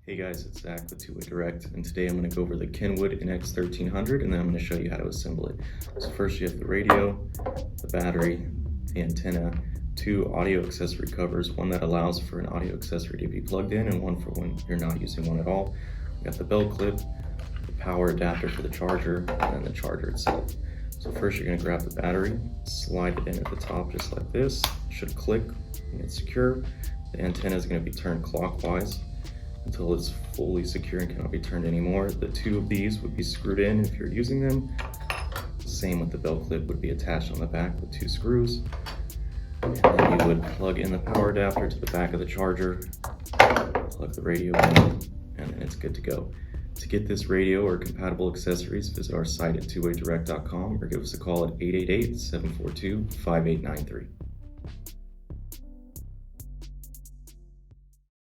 Hey guys, it's Zach with Two-Way Direct, and today I'm going to go over the Kenwood NX-1300, and then I'm going to show you how to assemble it. So first you have the radio, the battery, the antenna, two audio accessory covers, one that allows for an audio accessory to be plugged in and one for when you're not using one at all. We got the belt clip, the power adapter for the charger, and then the charger itself. So first you're going to grab the battery, slide it in at the top just like this. It should click and it's secure. The antenna is going to be turned clockwise until it's fully secure and cannot be turned anymore. The two of these would be screwed in if you're using them. Same with the belt clip, would be attached on the back with two screws. And then you would plug in the power adapter to the back of the charger, plug the radio in, and then it's good to go. To get this radio or compatible accessories, visit our site at twowaydirect.com or give us a call at 888-742-5893.